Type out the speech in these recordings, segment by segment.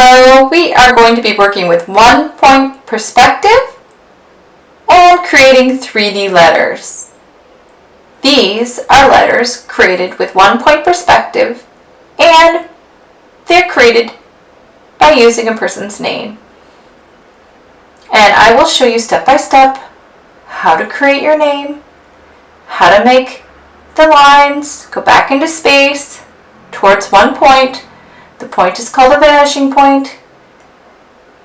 Hello, we are going to be working with 1-point perspective and creating 3D letters. These are letters created with 1-point perspective, and they're created by using a person's name. And I will show you step by step how to create your name, how to make the lines go back into space towards 1 point. The point is called a vanishing point.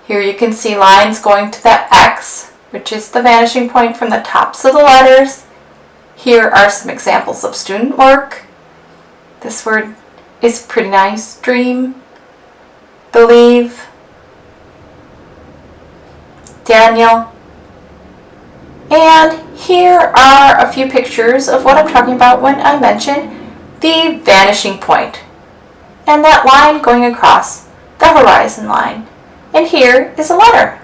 Here you can see lines going to that X, which is the vanishing point from the tops of the letters. Here are some examples of student work. This word is pretty nice. Dream, believe, Daniel. And here are a few pictures of what I'm talking about when I mention the vanishing point, and that line going across the horizon line. And here is a letter.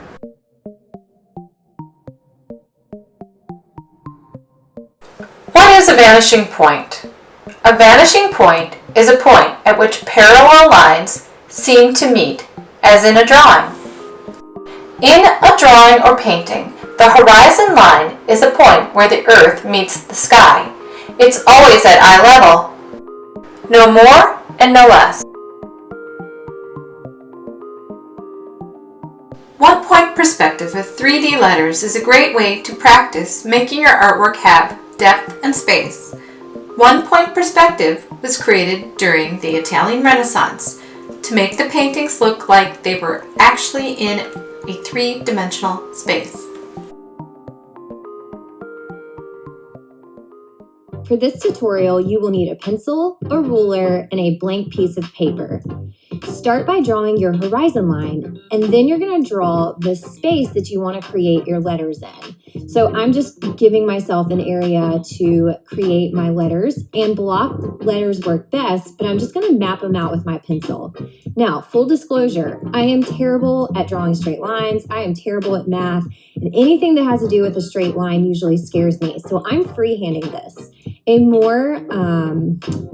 What is a vanishing point? A vanishing point is a point at which parallel lines seem to meet, as in a drawing. In a drawing or painting, the horizon line is a point where the earth meets the sky. It's always at eye level. No more and no less. 1-point perspective with 3D letters is a great way to practice making your artwork have depth and space. 1-point perspective was created during the Italian Renaissance to make the paintings look like they were actually in a 3-dimensional space. For this tutorial, you will need a pencil, a ruler, and a blank piece of paper. Start by drawing your horizon line, and then you're going to draw the space that you want to create your letters in. So I'm just giving myself an area to create my letters, and block letters work best, but I'm just going to map them out with my pencil. Now, full disclosure, I am terrible at drawing straight lines. I am terrible at math, and anything that has to do with a straight line usually scares me. So I'm freehanding this. A more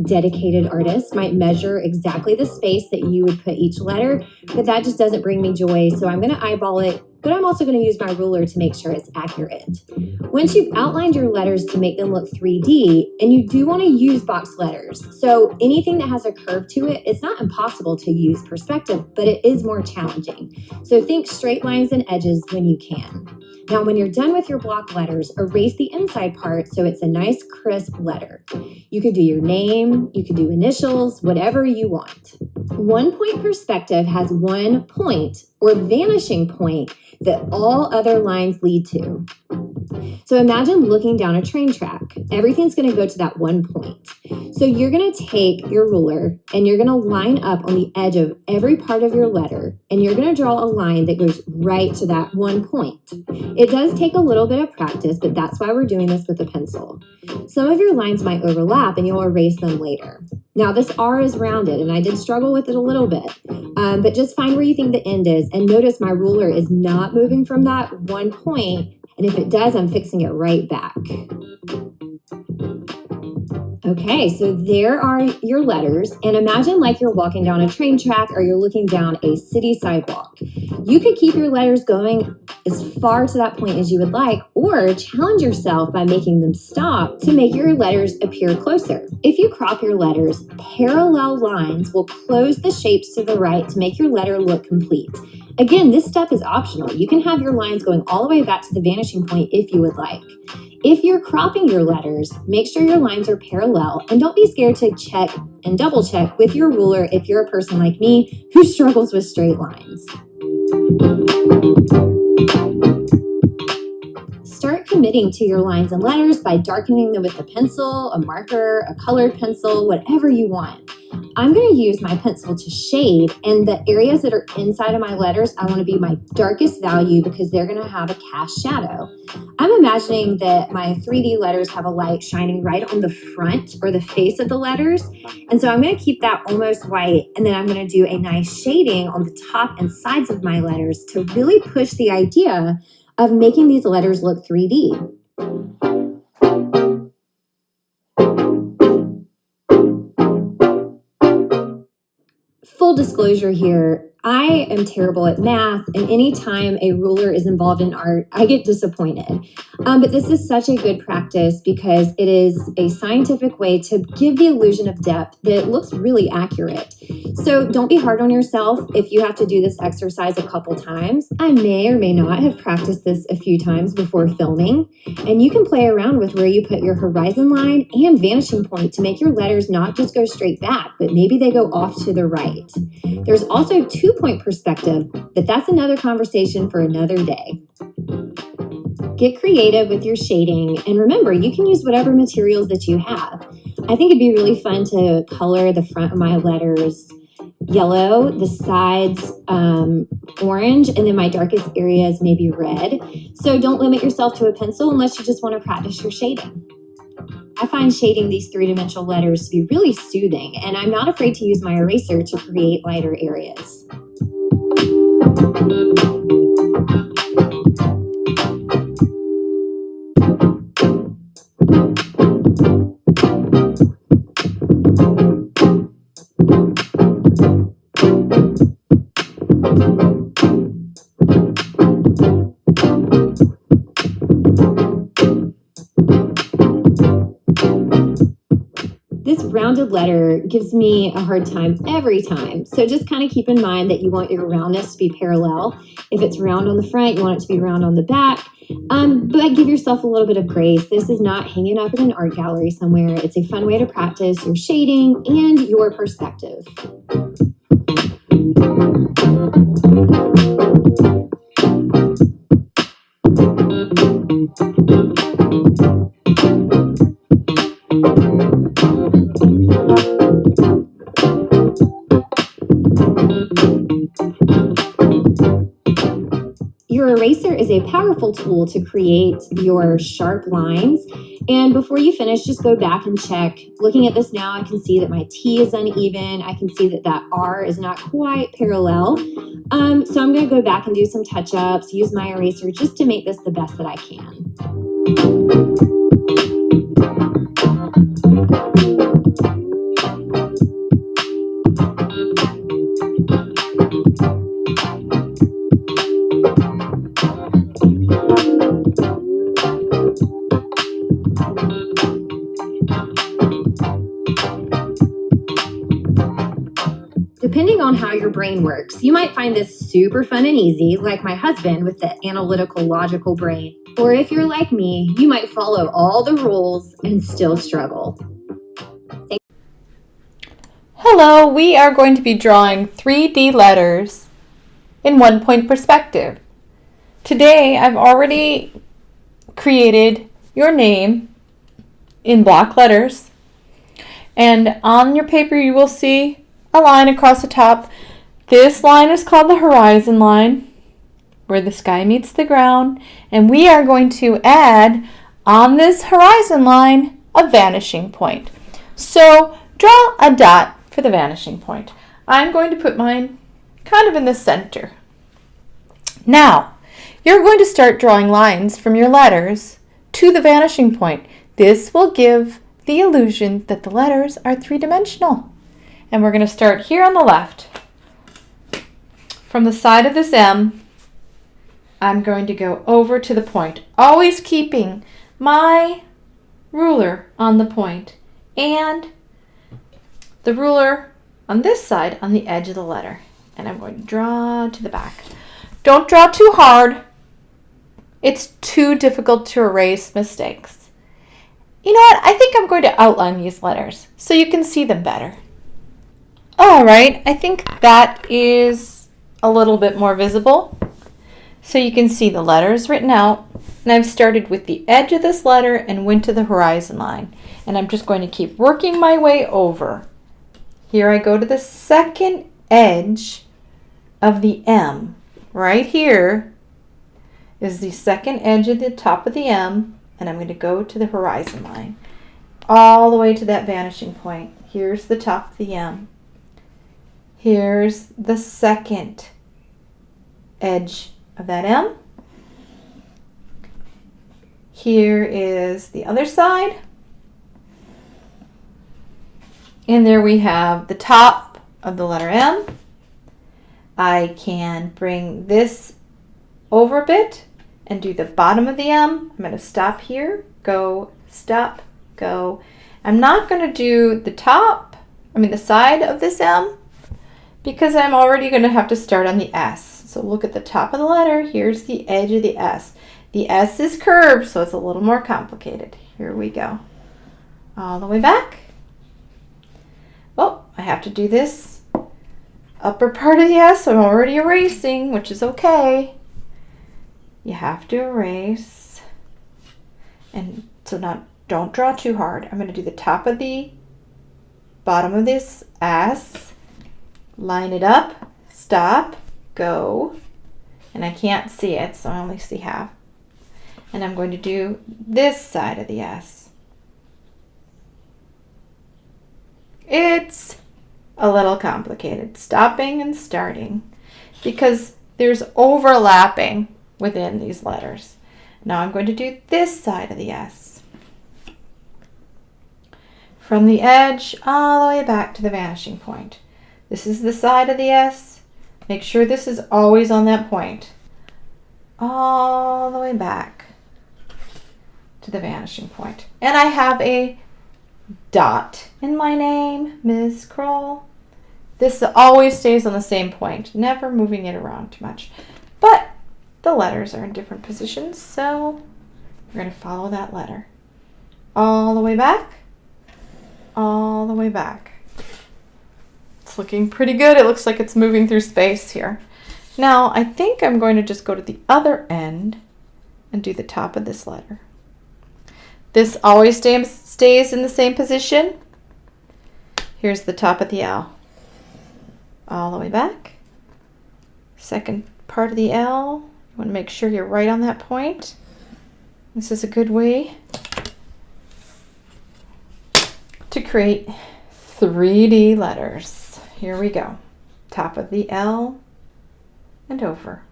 dedicated artist might measure exactly the space that you would put each letter, but that just doesn't bring me joy. So I'm going to eyeball it, but I'm also going to use my ruler to make sure it's accurate. Once you've outlined your letters to make them look 3D, and you do want to use box letters. So anything that has a curve to it, it's not impossible to use perspective, but it is more challenging. So think straight lines and edges when you can. Now, when you're done with your block letters, erase the inside part so it's a nice crisp letter. You could do your name, you could do initials, whatever you want. 1-point perspective has 1 point or vanishing point that all other lines lead to. So imagine looking down a train track. Everything's going to go to that 1 point. So you're going to take your ruler and you're going to line up on the edge of every part of your letter, and you're going to draw a line that goes right to that 1 point. It does take a little bit of practice, but that's why we're doing this with a pencil. Some of your lines might overlap and you'll erase them later. Now this R is rounded, and I did struggle with it a little bit, but just find where you think the end is, and notice my ruler is not moving from that 1 point, and if it does, I'm fixing it right back. Okay, so there are your letters, and imagine like you're walking down a train track or you're looking down a city sidewalk. You could keep your letters going as far to that point as you would like, or challenge yourself by making them stop to make your letters appear closer. If you crop your letters, parallel lines will close the shapes to the right to make your letter look complete. Again, this step is optional. You can have your lines going all the way back to the vanishing point if you would like. If you're cropping your letters, make sure your lines are parallel, and don't be scared to check and double check with your ruler if you're a person like me who struggles with straight lines. Start committing to your lines and letters by darkening them with a pencil, a marker, a colored pencil, whatever you want. I'm going to use my pencil to shade, and the areas that are inside of my letters, I want to be my darkest value because they're going to have a cast shadow. I'm imagining that my 3D letters have a light shining right on the front or the face of the letters. And so I'm going to keep that almost white, and then I'm going to do a nice shading on the top and sides of my letters to really push the idea of making these letters look 3D. Full disclosure here, I am terrible at math, and anytime a ruler is involved in art, I get disappointed. But this is such a good practice because it is a scientific way to give the illusion of depth that looks really accurate. So don't be hard on yourself if you have to do this exercise a couple times. I may or may not have practiced this a few times before filming, and you can play around with where you put your horizon line and vanishing point to make your letters not just go straight back, but maybe they go off to the right. There's also two-point perspective, but that's another conversation for another day. Get creative with your shading, and remember, you can use whatever materials that you have. I think it'd be really fun to color the front of my letters yellow, the sides orange, and then my darkest areas maybe red. So don't limit yourself to a pencil unless you just want to practice your shading. I find shading these three-dimensional letters to be really soothing, and I'm not afraid to use my eraser to create lighter areas. This rounded letter gives me a hard time every time. So just kind of keep in mind that you want your roundness to be parallel. If it's round on the front, you want it to be round on the back. But give yourself a little bit of grace. This is not hanging up in an art gallery somewhere. It's a fun way to practice your shading and your perspective. Your eraser is a powerful tool to create your sharp lines. And before you finish, just go back and check. Looking at this now, I can see that my T is uneven. I can see that that R is not quite parallel. So I'm going to go back and do some touch-ups, use my eraser just to make this the best that I can. Depending on how your brain works, you might find this super fun and easy, like my husband with the analytical, logical brain. Or if you're like me, you might follow all the rules and still struggle. Hello, we are going to be drawing 3D letters in 1-point perspective. Today, I've already created your name in block letters, and on your paper you will see a line across the top. This line is called the horizon line, where the sky meets the ground, and we are going to add on this horizon line a vanishing point. So draw a dot for the vanishing point. I'm going to put mine kind of in the center. Now, you're going to start drawing lines from your letters to the vanishing point. This will give the illusion that the letters are three-dimensional. And we're going to start here on the left. From the side of this M, I'm going to go over to the point, always keeping my ruler on the point and the ruler on this side on the edge of the letter. And I'm going to draw to the back. Don't draw too hard. It's too difficult to erase mistakes. You know what? I think I'm going to outline these letters so you can see them better. All right, I think that is a little bit more visible. So you can see the letters written out. And I've started with the edge of this letter and went to the horizon line. And I'm just going to keep working my way over. Here I go to the second edge of the M. Right here is the second edge of the top of the M. And I'm going to go to the horizon line. All the way to that vanishing point. Here's the top of the M. Here's the second edge of that M. Here is the other side. And there we have the top of the letter M. I can bring this over a bit and do the bottom of the M. I'm going to stop here, go, stop, go. I'm not going to do the the side of this M, because I'm already going to have to start on the S. So look at the top of the letter. Here's the edge of the S. The S is curved, so it's a little more complicated. Here we go. All the way back. Well, I have to do this upper part of the S, so I'm already erasing, which is okay. You have to erase. And so now don't draw too hard. I'm going to do the top of the bottom of this S, line it up, stop, go, and I can't see it, so I only see half. And I'm going to do this side of the S. It's a little complicated, stopping and starting, because there's overlapping within these letters. Now I'm going to do this side of the S. From the edge all the way back to the vanishing point. This is the side of the S. Make sure this is always on that point. All the way back to the vanishing point. And I have a dot in my name, Ms. Kroll. This always stays on the same point, never moving it around too much. But the letters are in different positions, so we're going to follow that letter. All the way back, all the way back. It's looking pretty good. It looks like it's moving through space here. Now, I think I'm going to just go to the other end and do the top of this letter. This always stays in the same position. Here's the top of the L. All the way back. Second part of the L. You want to make sure you're right on that point. This is a good way to create 3D letters. Here we go. Top of the L and over.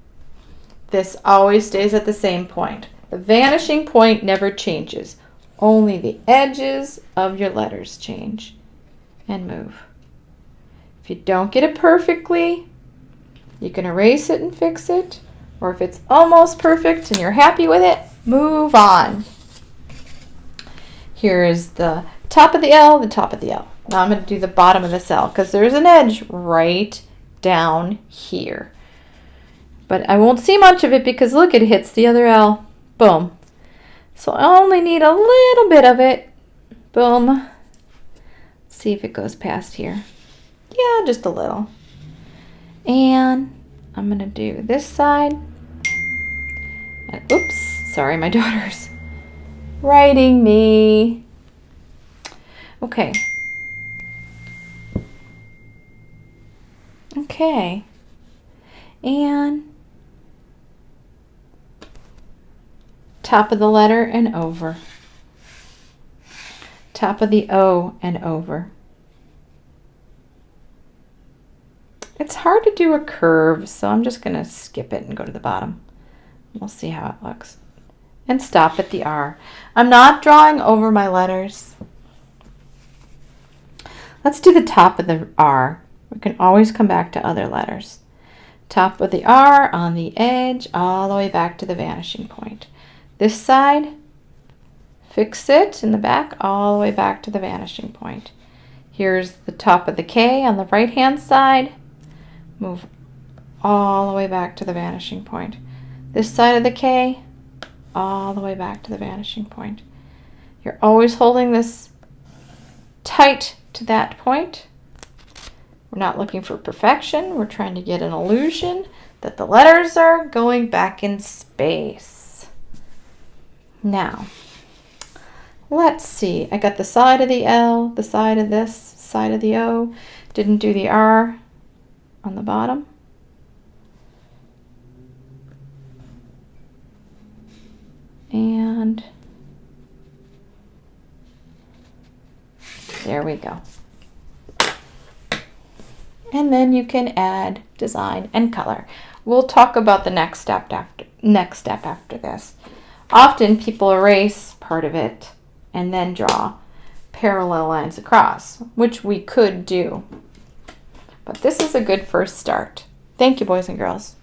This always stays at the same point. The vanishing point never changes. Only the edges of your letters change and move. If you don't get it perfectly, you can erase it and fix it. Or if it's almost perfect and you're happy with it, move on. Here is the top of the L, the top of the L. Now I'm going to do the bottom of this L because there's an edge right down here. But I won't see much of it because look, it hits the other L. Boom. So I only need a little bit of it. Boom. Let's see if it goes past here. Yeah, just a little. And I'm going to do this side. And oops, sorry, my daughter's writing me. Okay. Okay. And top of the letter and over. Top of the O and over. It's hard to do a curve, so I'm just going to skip it and go to the bottom. We'll see how it looks. And stop at the R. I'm not drawing over my letters. Let's do the top of the R. We can always come back to other letters. Top of the R on the edge, all the way back to the vanishing point. This side, fix it in the back, all the way back to the vanishing point. Here's the top of the K on the right-hand side. Move all the way back to the vanishing point. This side of the K, all the way back to the vanishing point. You're always holding this tight to that point. We're not looking for perfection. We're trying to get an illusion that the letters are going back in space. Now, let's see. I got the side of the L, the side of this, side of the O. Didn't do the R on the bottom. And there we go. And then you can add design and color. We'll talk about the next step after this. Often people erase part of it and then draw parallel lines across, which we could do. But this is a good first start. Thank you, boys and girls.